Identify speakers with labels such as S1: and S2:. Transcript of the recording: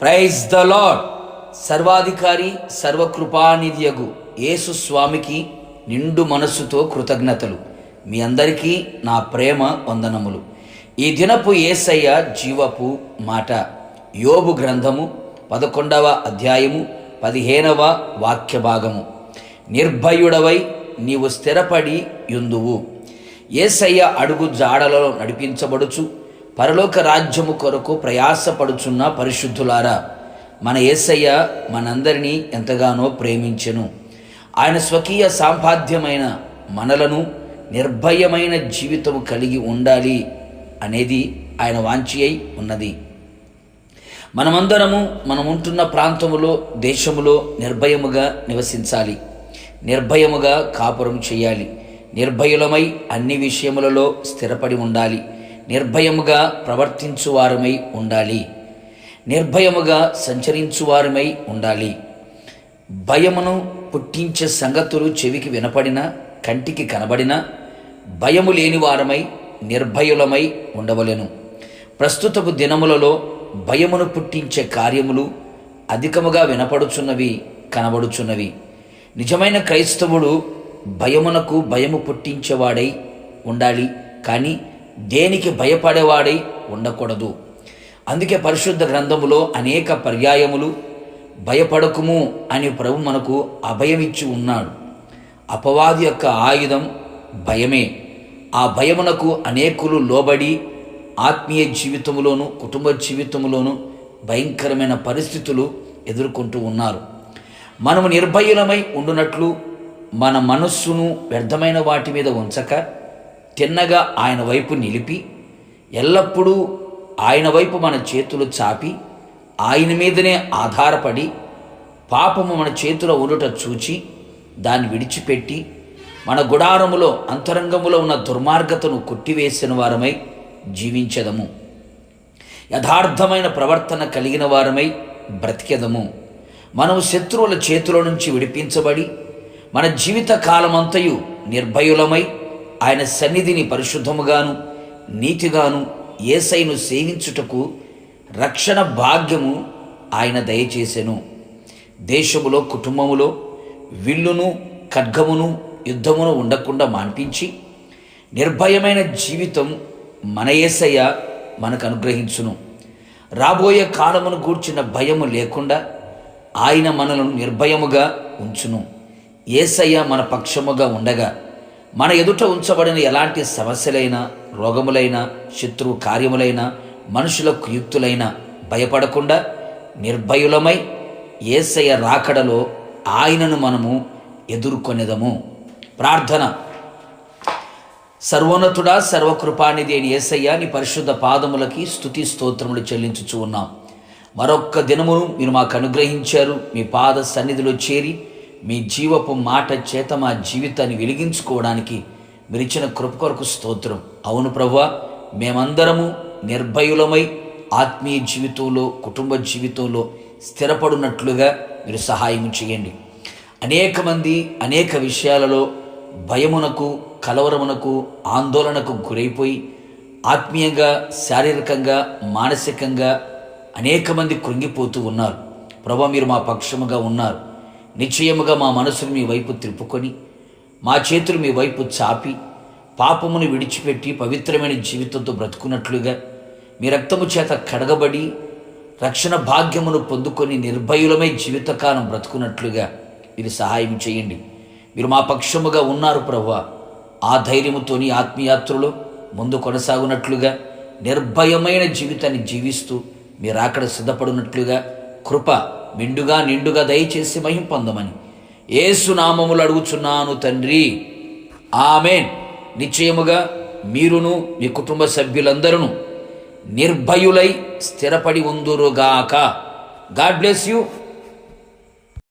S1: Praise the lord. సర్వాధికారి సర్వకృపానిధియగు యేసు స్వామికి నిండు మనస్సుతో కృతజ్ఞతలు. మీ అందరికీ నా ప్రేమ వందనములు. ఈ దినపు యేసయ్య జీవపు మాట యోబు గ్రంథము 11వ అధ్యాయము 15వ వాక్య భాగము. నిర్భయుడవై నీవు స్థిరపడి యుందువు. యేసయ్య అడుగు జాడలలో నడిపించబడుచు పరలోక రాజ్యము కొరకు ప్రయాసపడుచున్న పరిశుద్ధులారా, మన యేసయ్య మనందరినీ ఎంతగానో ప్రేమించెను. ఆయన స్వకీయ సంపాద్యమైన మనలను నిర్భయమైన జీవితము కలిగి ఉండాలి అనేది ఆయన వాంఛి అయి ఉన్నది. మనమందరము మనముంటున్న ప్రాంతములో దేశములో నిర్భయముగా నివసించాలి, నిర్భయముగా కాపురం చేయాలి, నిర్భయులమై అన్ని విషయములలో స్థిరపడి ఉండాలి, నిర్భయముగా ప్రవర్తించువారమై ఉండాలి, నిర్భయముగా సంచరించువారమై ఉండాలి. భయమును పుట్టించే సంగతులు చెవికి వినపడిన కంటికి కనబడిన భయము లేని వారమై నిర్భయులమై ఉండవలెను. ప్రస్తుతపు దినములలో భయమును పుట్టించే కార్యములు అధికముగా వినపడుచున్నవి, కనబడుచున్నవి. నిజమైన క్రైస్తవుడు భయమునకు భయము పుట్టించేవాడై ఉండాలి, కానీ దేనికి భయపడేవాడై ఉండకూడదు. అందుకే పరిశుద్ధ గ్రంథములో అనేక పర్యాయములు భయపడకుము అని ప్రభు మనకు అభయమిచ్చి ఉన్నాడు. అపవాది యొక్క ఆయుధం భయమే. ఆ భయమునకు అనేకులు లోబడి ఆత్మీయ జీవితములోను కుటుంబ జీవితములోను భయంకరమైన పరిస్థితులు ఎదుర్కొంటూ ఉన్నారు. మనము నిర్భయులమై ఉండునట్లు మన మనస్సును వ్యర్థమైన వాటి మీద ఉంచక తిన్నగా ఆయన వైపు నిలిపి ఎల్లప్పుడూ ఆయన వైపు మన చేతులు చాపి ఆయన మీదనే ఆధారపడి పాపము మన చేతిలో ఉండుట చూచి దాన్ని విడిచిపెట్టి మన గుడారములో అంతరంగములో ఉన్న దుర్మార్గతను కొట్టివేసిన వారమై జీవించెదము. యథార్థమైన ప్రవర్తన కలిగిన వారమై బ్రతికెదము. మనము శత్రువుల చేతిలో నుంచి విడిపించబడి మన జీవిత కాలమంతయు నిర్భయులమై ఆయన సన్నిధిని పరిశుద్ధముగాను నీతిగాను యేసయ్యను సేవించుటకు రక్షణ భాగ్యము ఆయన దయచేసెను. దేశములో కుటుంబములో విల్లును ఖడ్గమును యుద్ధమును ఉండకుండా మాన్పించి నిర్భయమైన జీవితం మన యేసయ్య మనకు అనుగ్రహించును. రాబోయే కాలమును గూర్చిన భయము లేకుండా ఆయన మనలను నిర్భయముగా ఉంచును. యేసయ్య మన పక్షముగా ఉండగా మన ఎదుట ఉంచబడిన ఎలాంటి సమస్యలైనా రోగములైన శత్రువు కార్యములైన మనుషుల కుయుక్తులైన భయపడకుండా నిర్భయులమై యేసయ్య రాకడలో ఆయనను మనము ఎదుర్కొనేదము. ప్రార్థన. సర్వోన్నతుడా సర్వకృపానిధి అయిన యేసయ్య, నీ పరిశుద్ధ పాదములకి స్తుతి స్తోత్రములు చెల్లించుచు ఉన్నాం. మరొక్క దినమును మీరు మాకు అనుగ్రహించారు. మీ పాద సన్నిధిలో చేరి మీ జీవపు మాట చేత మా జీవితాన్ని వెలిగించుకోవడానికి మీరు ఇచ్చిన కృప కొరకు స్తోత్రం. అవును ప్రభువా, మేమందరము నిర్భయులమై ఆత్మీయ జీవితంలో కుటుంబ జీవితంలో స్థిరపడినట్లుగా మీరు సహాయం చేయండి. అనేక మంది అనేక విషయాలలో భయమునకు కలవరమునకు ఆందోళనకు గురైపోయి ఆత్మీయంగా శారీరకంగా మానసికంగా అనేక మంది కృంగిపోతూ ఉన్నారు. ప్రభువా, మీరు మా పక్షముగా ఉన్నారు. నిశ్చయముగా మా మనసును మీ వైపు త్రిప్పుకొని మా చేతులు మీ వైపు చాపి పాపమును విడిచిపెట్టి పవిత్రమైన జీవితంతో బ్రతుకున్నట్లుగా మీ రక్తము చేత కడగబడి రక్షణ భాగ్యమును పొందుకొని నిర్భయులమై జీవితకాలం బ్రతుకున్నట్లుగా మీరు సహాయం చేయండి. మీరు మా పక్షముగా ఉన్నారు ప్రభువా. ఆ ధైర్యముతోని ఆత్మీయాత్రలో ముందు కొనసాగునట్లుగా నిర్భయమైన జీవితాన్ని జీవిస్తూ మీరు అక్కడ సిద్ధపడినట్లుగా కృప మెండుగా నిండుగా దయచేసి మహిమ పొందమని యేసు నామములు అడుగుచున్నాను తండ్రి, ఆమేన్. నిశ్చయముగా మీరును మీ కుటుంబ సభ్యులందరూ నిర్భయులై స్థిరపడి ఉందురుగాక. God bless you.